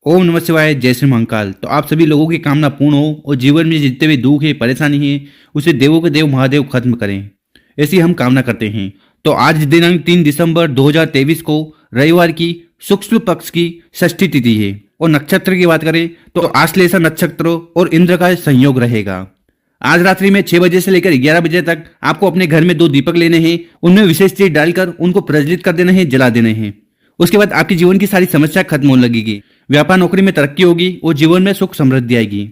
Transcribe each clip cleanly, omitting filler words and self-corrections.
ओम नमः शिवाय, जय श्री महाकाल। तो आप सभी लोगों की कामना पूर्ण हो और जीवन में जितने भी दुख है, परेशानी है, उसे देवों के देव महादेव खत्म करें, ऐसी हम कामना करते हैं। तो आज दिनांक 3 दिसंबर 2023 को रविवार की शुक्ल पक्ष की षष्ठी तिथि है और नक्षत्र की बात करें तो आश्लेषा नक्षत्र और इंद्र का संयोग रहेगा। आज रात्रि में 6 बजे से लेकर 11 बजे तक आपको अपने घर में 2 दीपक लेने हैं, उनमें विशेष चीज डालकर उनको प्रज्वलित कर देना है, जला देने हैं। उसके बाद आपके जीवन की सारी समस्या खत्म होने लगेगी, व्यापार नौकरी में तरक्की होगी और जीवन में सुख समृद्धि आएगी।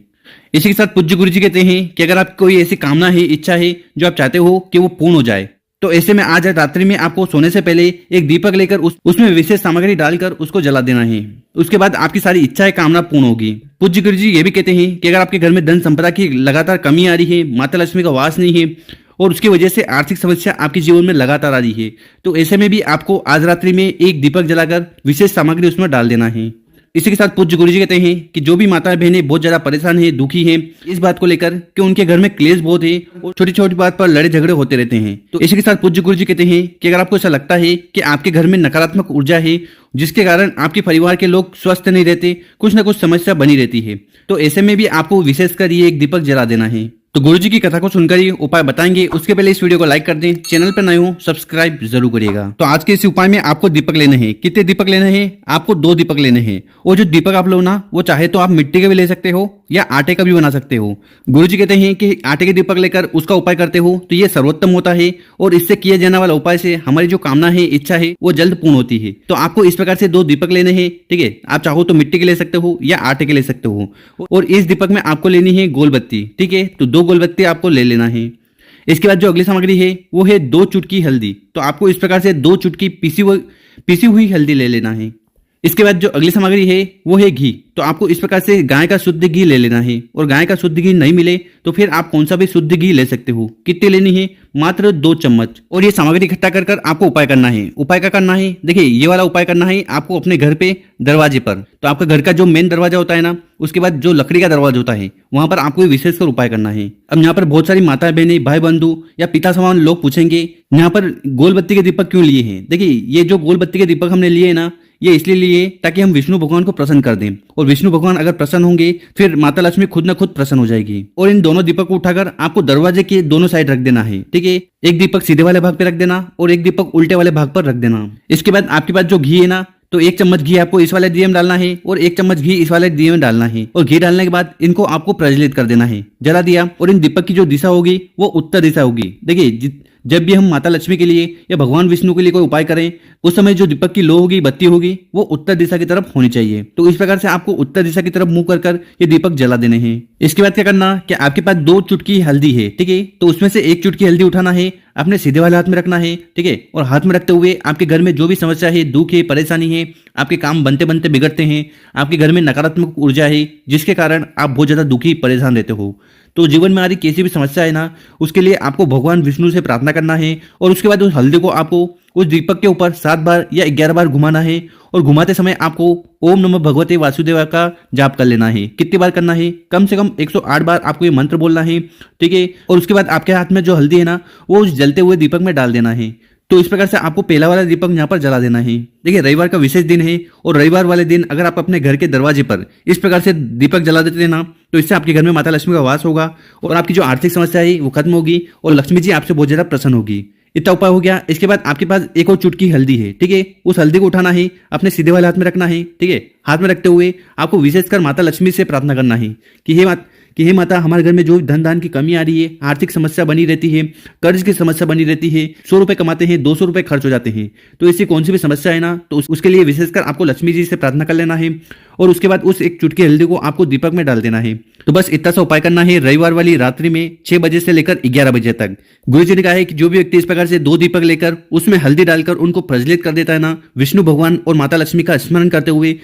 इसी के साथ पूज्य गुरु जी कहते हैं कि अगर आपकी कोई ऐसी कामना है, इच्छा है जो आप चाहते हो कि वो पूर्ण हो जाए, तो ऐसे में आज रात्रि में आपको सोने से पहले एक दीपक लेकर उसमें विशेष सामग्री डालकर उसको जला देना है। उसके बाद आपकी सारी इच्छाएं, कामना पूर्ण होगी। पूज्य गुरु जी ये भी कहते हैं कि अगर आपके घर में धन संपदा की लगातार कमी आ रही है, माता लक्ष्मी का वास नहीं है और उसकी वजह से आर्थिक समस्या आपके जीवन में लगातार आ रही है, तो ऐसे में भी आपको आज रात्रि में एक दीपक जलाकर विशेष सामग्री उसमें डाल देना है। इसी के साथ पूज्य गुरु जी कहते हैं कि जो भी माता बहनें बहुत ज्यादा परेशान है, दुखी है इस बात को लेकर कि उनके घर में क्लेश बहुत है और छोटी छोटी बात पर लड़े झगड़े होते रहते हैं, तो इसी के साथ पूज्य गुरु जी कहते हैं कि अगर आपको ऐसा लगता है कि आपके घर में नकारात्मक ऊर्जा है जिसके कारण आपके परिवार के लोग स्वस्थ नहीं रहते, कुछ ना कुछ समस्या बनी रहती है, तो ऐसे में भी आपको विशेषकर ये एक दीपक जला देना है। तो गुरु जी की कथा को सुनकर ये उपाय बताएंगे, उसके पहले इस वीडियो को लाइक कर दें, चैनल पर नए हो सब्सक्राइब जरूर करिएगा। तो आज के इस उपाय में आपको दीपक लेने हैं। कितने दीपक लेने हैं? आपको 2 दीपक लेने हैं और जो दीपक आप लो ना, वो चाहे तो आप मिट्टी के भी ले सकते हो या आटे का भी बना सकते हो। गुरु जी कहते हैं कि आटे के दीपक लेकर उसका उपाय करते हो तो ये सर्वोत्तम होता है और इससे किए जाने वाला उपाय से हमारी जो कामना है, इच्छा है, वो जल्द पूर्ण होती है। तो आपको इस प्रकार से 2 दीपक लेने हैं, ठीक है। आप चाहो तो मिट्टी के ले सकते हो या आटे के ले सकते हो और इस दीपक में आपको लेनी है गोलबत्ती, ठीक है। तो 2 गोलबत्ती आपको ले लेना है। इसके बाद जो अगली सामग्री है वो है 2 चुटकी हल्दी। तो आपको इस प्रकार से 2 चुटकी पीसी हुई हल्दी ले लेना है। इसके बाद जो अगली सामग्री है वो है घी। तो आपको इस प्रकार से गाय का शुद्ध घी ले लेना है और गाय का शुद्ध घी नहीं मिले तो फिर आप कौन सा भी शुद्ध घी ले सकते हो। कितनी लेनी है? मात्र 2 चम्मच। और ये सामग्री इकट्ठा कर कर आपको उपाय करना है। उपाय क्या करना है? देखिए, ये वाला उपाय करना है आपको अपने घर पे दरवाजे पर। तो आपका घर का जो मेन दरवाजा होता है ना, उसके बाद जो लकड़ी का दरवाजा होता है वहां पर आपको विशेषकर उपाय करना है। अब यहाँ पर बहुत सारी माता बहनें, भाई बंधु या पिता समान लोग पूछेंगे यहाँ पर गोलबत्ती के दीपक क्यों लिए हैं। देखिए, ये जो गोलबत्ती के दीपक हमने लिए ना, ये इसलिए लिए ताकि हम विष्णु भगवान को प्रसन्न कर दें और विष्णु भगवान अगर प्रसन्न होंगे फिर माता लक्ष्मी खुद न खुद प्रसन्न हो जाएगी। और इन दोनों दीपक को उठाकर आपको दरवाजे के दोनों साइड रख देना है, ठीक है। एक दीपक सीधे वाले भाग पे रख देना और एक दीपक उल्टे वाले भाग पर रख देना। इसके बाद आपके पास जो घी है ना, तो 1 चम्मच घी आपको इस वाले दिए में डालना है और 1 चम्मच घी इस वाले दिए में डालना है और घी डालने के बाद इनको आपको प्रज्वलित कर देना है, जला दिया। और इन दीपक की जो दिशा होगी वो उत्तर दिशा होगी। देखिए, जब भी हम माता लक्ष्मी के लिए या भगवान विष्णु के लिए कोई उपाय करें उस समय जो दीपक की लो होगी, बत्ती होगी, वो उत्तर दिशा की तरफ होनी चाहिए। तो इस प्रकार से आपको उत्तर दिशा की तरफ मुंह कर कर ये दीपक जला देने हैं। इसके बाद क्या करना कि आपके पास 2 चुटकी हल्दी है, ठीक है। तो उसमें से 1 चुटकी हल्दी उठाना है, अपने सीधे वाले हाथ में रखना है, ठीक है। और हाथ में रखते हुए आपके घर में जो भी समस्या है, दुख है, परेशानी है, आपके काम बनते बनते बिगड़ते हैं, आपके घर में नकारात्मक ऊर्जा है जिसके कारण आप बहुत ज्यादा दुखी परेशान रहते हो, तो जीवन में आ रही कैसी भी समस्या है ना, उसके लिए आपको भगवान विष्णु से प्रार्थना करना है। और उसके बाद उस हल्दी को आपको उस दीपक के ऊपर 7 बार या 11 बार घुमाना है और घुमाते समय आपको ओम नमः भगवते वासुदेवा का जाप कर लेना है। कितनी बार करना है? कम से कम 108 बार आपको ये मंत्र बोलना है, ठीक है। और उसके बाद आपके हाथ में जो हल्दी है ना, वो उस जलते हुए दीपक में डाल देना है। तो इस प्रकार से आपको पहला वाला दीपक यहाँ पर जला देना है। देखिए, रविवार का विशेष दिन है और रविवार वाले दिन अगर आप अपने घर के दरवाजे पर इस प्रकार से दीपक जला देते हैं ना, तो इससे आपके घर में माता लक्ष्मी का वास होगा और आपकी जो आर्थिक समस्या है वो खत्म होगी और लक्ष्मी जी आपसे बहुत ज्यादा प्रसन्न होगी। इतना उपाय हो गया। इसके बाद आपके पास एक और चुटकी हल्दी है, ठीक है। उस हल्दी को उठाना है, अपने सीधे वाले हाथ में रखना है, ठीक है। हाथ में रखते हुए आपको विशेषकर माता लक्ष्मी से प्रार्थना करना है कि हे माता, हमारे घर में जो धन दान की कमी आ रही है, आर्थिक समस्या बनी रहती है, कर्ज की समस्या बनी रहती है, 100 रुपए कमाते हैं 200 रुपए खर्च हो जाते हैं, तो ऐसी कौन सी भी समस्या है ना, तो उसके लिए विशेषकर आपको लक्ष्मी जी से प्रार्थना कर लेना है और उसके बाद उस 1 चुटकी हल्दी को आपको दीपक में डाल देना है। तो बस इतना सा उपाय करना है रविवार वाली रात्रि में 6 बजे से लेकर 11 बजे तक। गुरु जी ने कहा है कि जो भी व्यक्ति इस प्रकार से 2 दीपक लेकर उसमें हल्दी डालकर उनको प्रज्वलित कर देता है ना, विष्णु भगवान और माता लक्ष्मी का स्मरण करते हुए,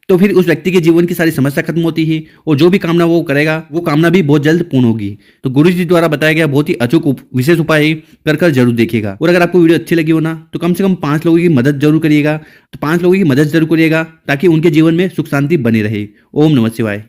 तो फिर उस व्यक्ति के जीवन की सारी समस्या खत्म होती है और जो भी कामना वो करेगा वो कामना भी बहुत जल्द पूर्ण होगी। तो गुरु जी द्वारा बताया गया बहुत ही अचूक विशेष उपाय है, कर जरूर देखिएगा। और अगर आपको वीडियो अच्छी लगी हो ना, तो कम से कम 5 लोगों की मदद जरूर करिएगा। तो 5 लोगों की मदद जरूर करिएगा ताकि उनके जीवन में सुख शांति बनी रहे। ओम नमः शिवाय।